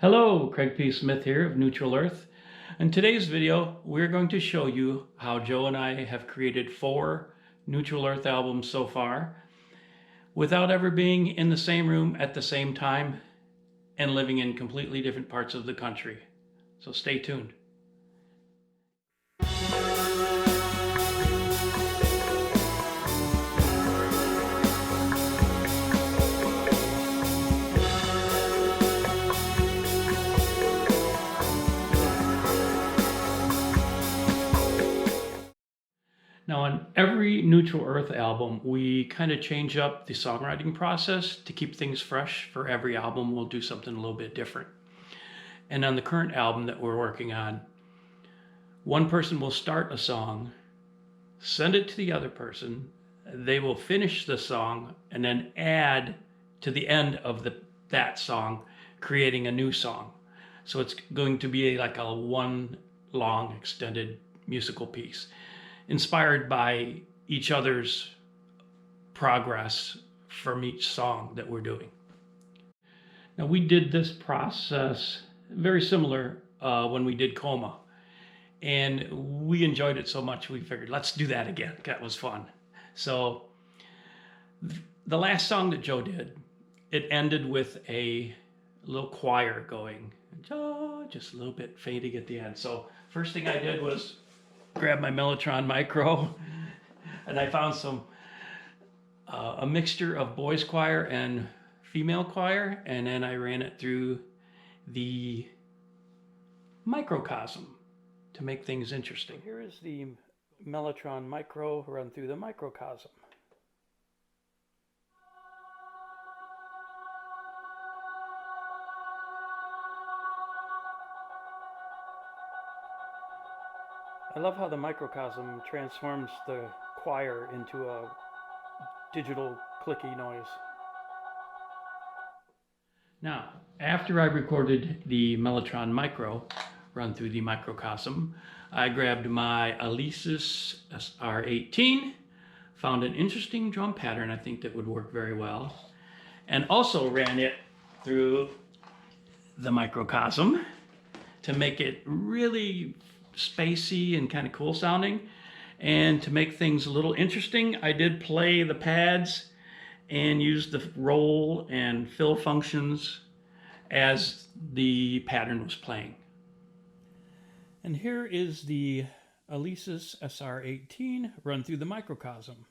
Hello, Craig P. Smith here of Neutral Earth. In today's video, we're going to show you how Joe and I have created 4 Neutral Earth albums so far without ever being in the same room at the same time and living in completely different parts of the country. So stay tuned. Now, on every Neutral Earth album, we kind of change up the songwriting process to keep things fresh. For every album, we'll do something a little bit different. And on the current album that we're working on, one person will start a song, send it to the other person, they will finish the song, and then add to the end of that song, creating a new song. So it's going to be like a one long extended musical piece, inspired by each other's progress from each song that we're doing. Now, we did this process very similar when we did Coma, and we enjoyed it so much we figured let's do that again. That was fun. So the last song that Joe did, it ended with a little choir going, just a little bit fading at the end. So first thing I did was grab my Mellotron Micro, and I found a mixture of boys choir and female choir, and then I ran it through the microcosm to make things interesting. Here is the Mellotron Micro run through the microcosm. I love how the microcosm transforms the choir into a digital clicky noise. Now, after I recorded the Mellotron Micro run through the microcosm, I grabbed my Alesis SR18, found an interesting drum pattern I think that would work very well, and also ran it through the microcosm to make it really spacey and kind of cool sounding. And to make things a little interesting, I did play the pads and use the roll and fill functions as the pattern was playing. And here is the Alesis SR18 run through the microcosm.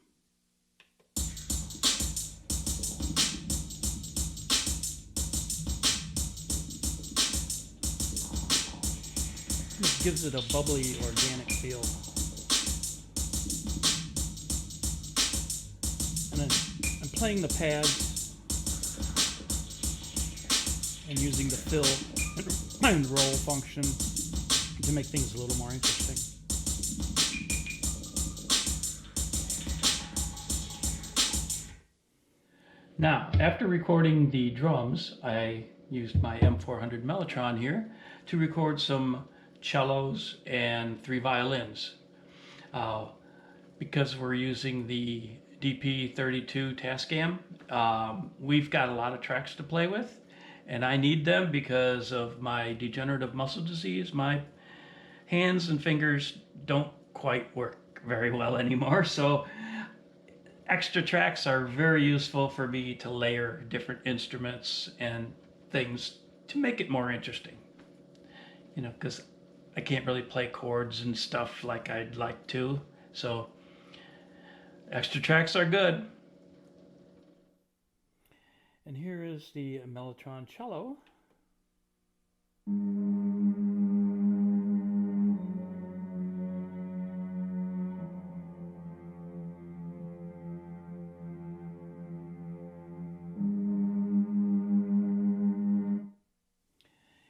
It gives it a bubbly, organic feel. And then I'm playing the pads and using the fill and roll function to make things a little more interesting. Now, after recording the drums, I used my M400 Mellotron here to record some cellos and 3 violins. Because we're using the DP-32 TASCAM, we've got a lot of tracks to play with, and I need them because of my degenerative muscle disease. My hands and fingers don't quite work very well anymore, so extra tracks are very useful for me to layer different instruments and things to make it more interesting. You know, because I can't really play chords and stuff like I'd like to, so extra tracks are good. And here is the Mellotron cello.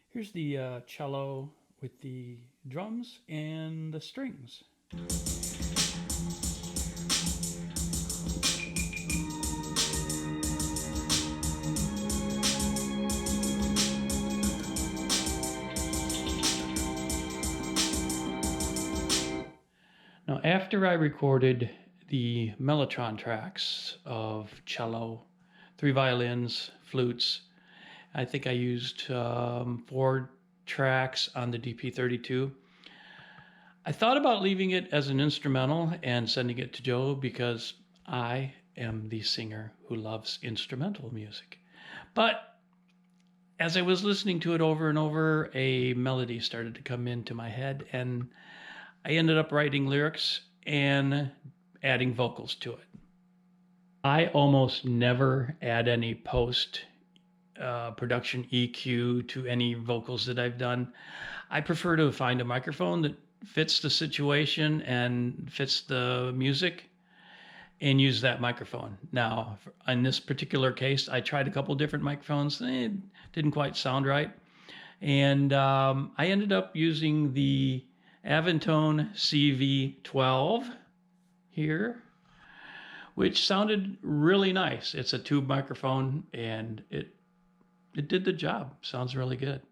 Here's the cello with the drums and the strings. Now, after I recorded the Mellotron tracks of cello, 3 violins, flutes, I think I used 4 tracks on the DP-32. I thought about leaving it as an instrumental and sending it to Joe because I am the singer who loves instrumental music. But as I was listening to it over and over, a melody started to come into my head, and I ended up writing lyrics and adding vocals to it. I almost never add any post production EQ to any vocals that I've done. I prefer to find a microphone that fits the situation and fits the music and use that microphone. Now, in this particular case, I tried a couple different microphones. It didn't quite sound right. And I ended up using the Avantone CV12 here, which sounded really nice. It's a tube microphone and it did the job. Sounds really good.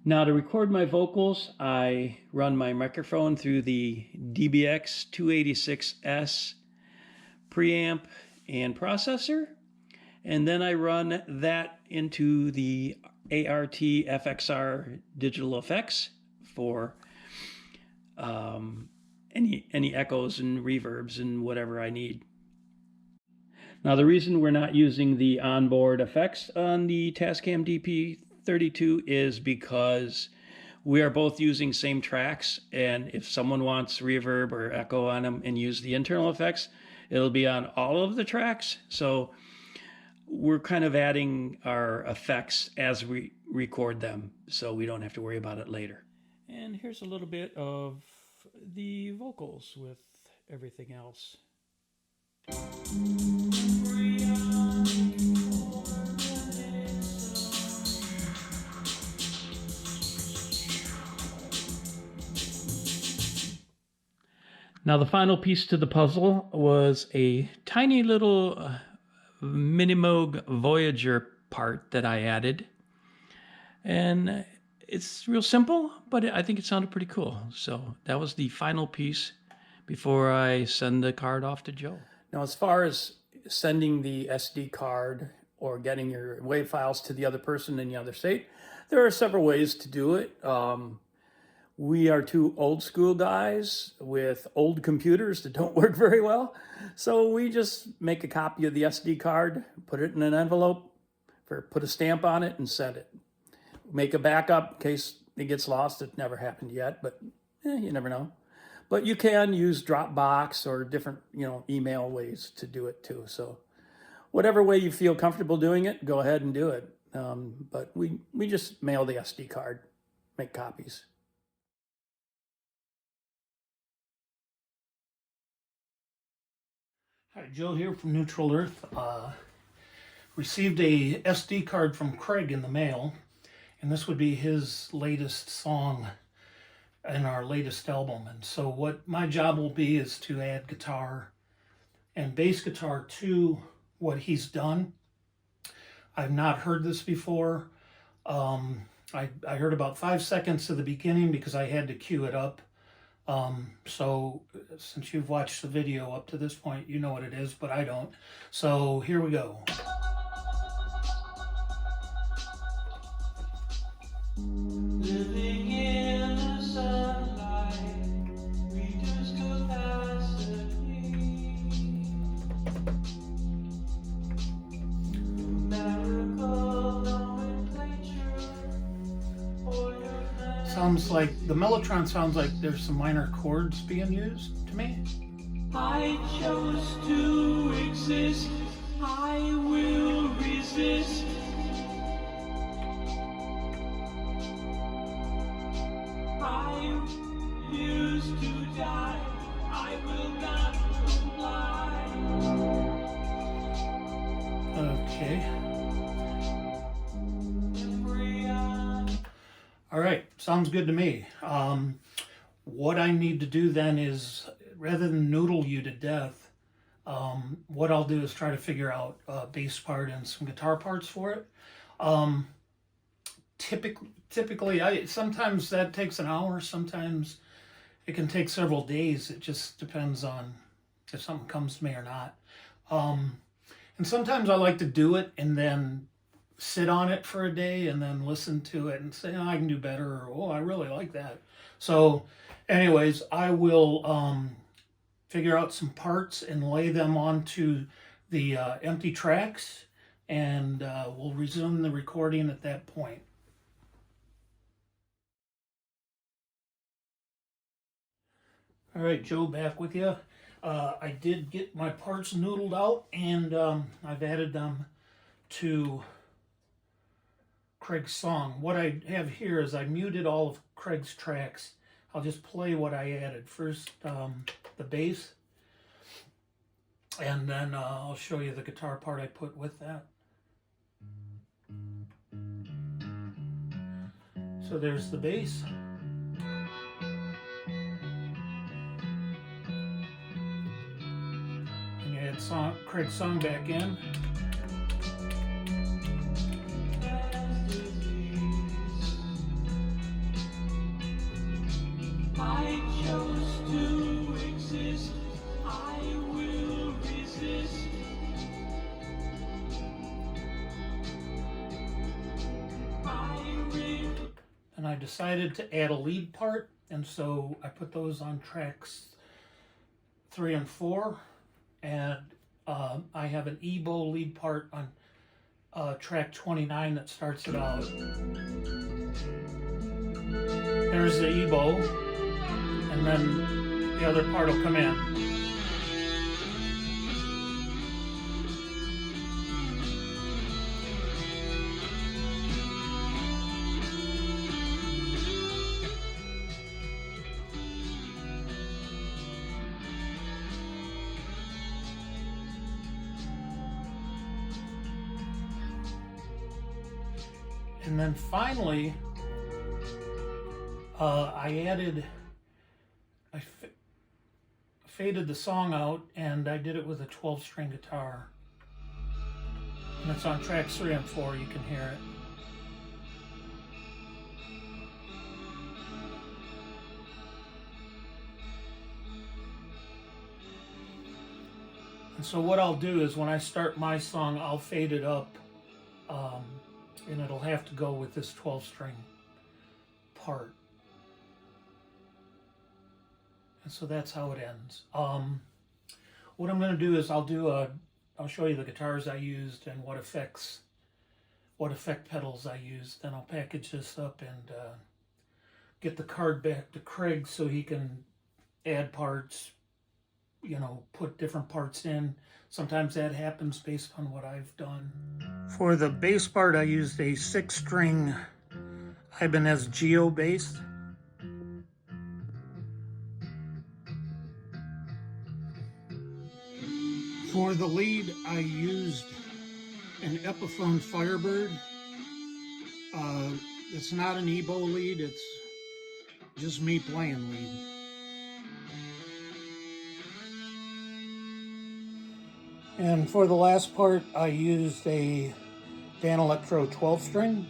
Now to record my vocals, I run my microphone through the DBX-286S preamp and processor, and then I run that into the ART FXR digital effects for any echoes and reverbs and whatever I need. Now the reason we're not using the onboard effects on the TASCAM DP-32 is because we are both using same tracks, and if someone wants reverb or echo on them and use the internal effects, it'll be on all of the tracks. So we're kind of adding our effects as we record them, so we don't have to worry about it later. And here's a little bit of the vocals with everything else. Now the final piece to the puzzle was a tiny little Minimoog Voyager part that I added. And it's real simple, but I think it sounded pretty cool. So that was the final piece before I send the card off to Joe. Now as far as sending the SD card or getting your WAV files to the other person in the other state, there are several ways to do it. We are two old school guys with old computers that don't work very well. So we just make a copy of the SD card, put it in an envelope, put a stamp on it and send it. Make a backup in case it gets lost. It never happened yet, but you never know. But you can use Dropbox or different, email ways to do it too. So whatever way you feel comfortable doing it, go ahead and do it. But we just mail the SD card, make copies. Hi, Joe here from Neutral Earth. Received a SD card from Craig in the mail, and this would be his latest song in our latest album. And so what my job will be is to add guitar and bass guitar to what he's done. I've not heard this before. I heard about 5 seconds of the beginning because I had to cue it up. So since you've watched the video up to this point, you know what it is, but I don't. So here we go. Living in the sunlight, reduced capacity. Miracle nomenclature. Sounds like, the mellotron sounds like there's some minor chords being used to me. I chose to exist, I will resist. I used to die, I will not comply. Okay. All right, sounds good to me. What I need to do then is, rather than noodle you to death, what I'll do is try to figure out a bass part and some guitar parts for it. Typically, sometimes that takes an hour, sometimes it can take several days. It just depends on if something comes to me or not. And sometimes I like to do it and then sit on it for a day and then listen to it and say, oh, I can do better, or oh, I really like that. So anyways, I will figure out some parts and lay them onto the empty tracks, and we'll resume the recording at that point. All right, Joe, back with you. I did get my parts noodled out, and I've added them to Craig's song. What I have here is I muted all of Craig's tracks. I'll just play what I added. First, the bass, and then I'll show you the guitar part I put with that. So there's the bass. And you add Craig's song back in. I chose to exist, I will resist. And I decided to add a lead part, and so I put those on tracks 3 and 4, and I have an E-bow lead part on track 29 that starts it out. There's the E-bow, and then the other part will come in. And then finally, I faded the song out, and I did it with a 12-string guitar. And it's on tracks 3 and 4, you can hear it. And so what I'll do is when I start my song, I'll fade it up, and it'll have to go with this 12-string part. And so that's how it ends. What I'm going to do is I'll show you the guitars I used and what effect pedals I used. Then I'll package this up and get the card back to Craig so he can add parts, you know, put different parts in. Sometimes that happens based on what I've done. For the bass part, I used a 6-string Ibanez Geo bass. For the lead, I used an Epiphone Firebird. It's not an E-bow lead, it's just me playing lead. And for the last part, I used a Dan Electro 12-string.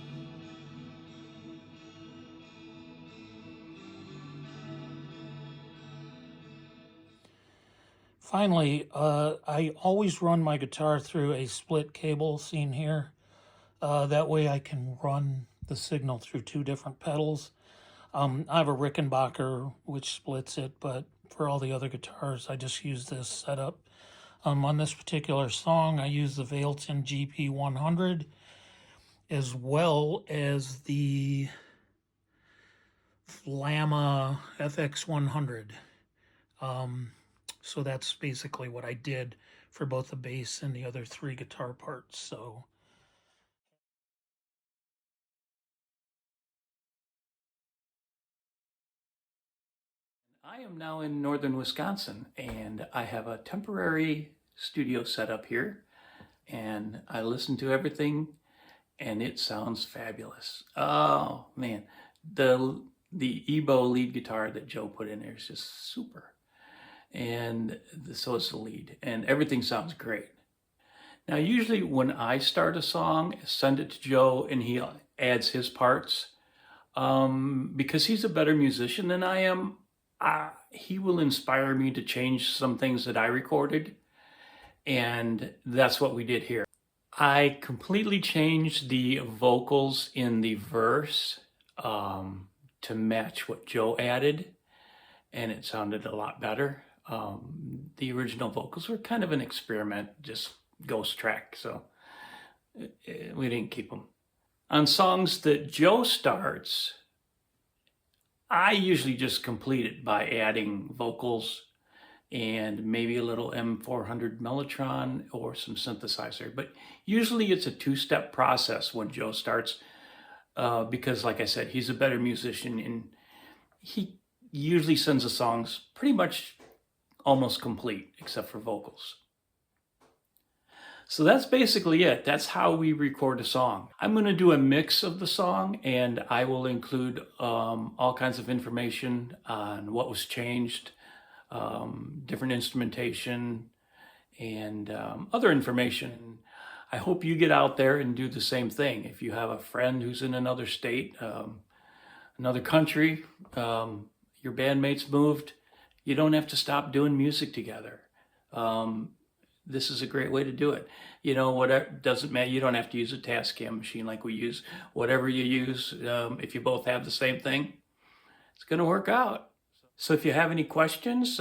Finally, I always run my guitar through a split cable, seen here. That way I can run the signal through 2 different pedals. I have a Rickenbacker which splits it, but for all the other guitars, I just use this setup. On this particular song, I use the Vailton GP-100 as well as the Flamma FX-100. So that's basically what I did for both the bass and the other 3 guitar parts. So I am now in northern Wisconsin, and I have a temporary studio set up here, and I listen to everything, and it sounds fabulous. Oh man, the E-bow lead guitar that Joe put in there is just super, and so is the lead, and everything sounds great. Now, usually when I start a song, send it to Joe, and he adds his parts. Because he's a better musician than I am, he will inspire me to change some things that I recorded, and that's what we did here. I completely changed the vocals in the verse to match what Joe added, and it sounded a lot better. The original vocals were kind of an experiment, just ghost track, so we didn't keep them. On songs that Joe starts, I usually just complete it by adding vocals and maybe a little M400 Mellotron or some synthesizer. But usually it's a two-step process when Joe starts because, like I said, he's a better musician and he usually sends the songs pretty much almost complete except for vocals. So that's basically it. That's how we record a song. I'm going to do a mix of the song, and I will include all kinds of information on what was changed, different instrumentation, and other information. I hope you get out there and do the same thing. If you have a friend who's in another state, another country, your bandmates moved, you don't have to stop doing music together. This is a great way to do it. You know, whatever, doesn't matter. You don't have to use a TASCAM machine like we use. Whatever you use, if you both have the same thing, it's going to work out. So if you have any questions,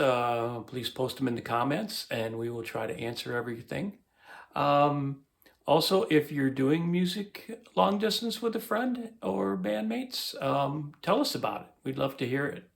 please post them in the comments and we will try to answer everything. Also, if you're doing music long distance with a friend or bandmates, tell us about it. We'd love to hear it.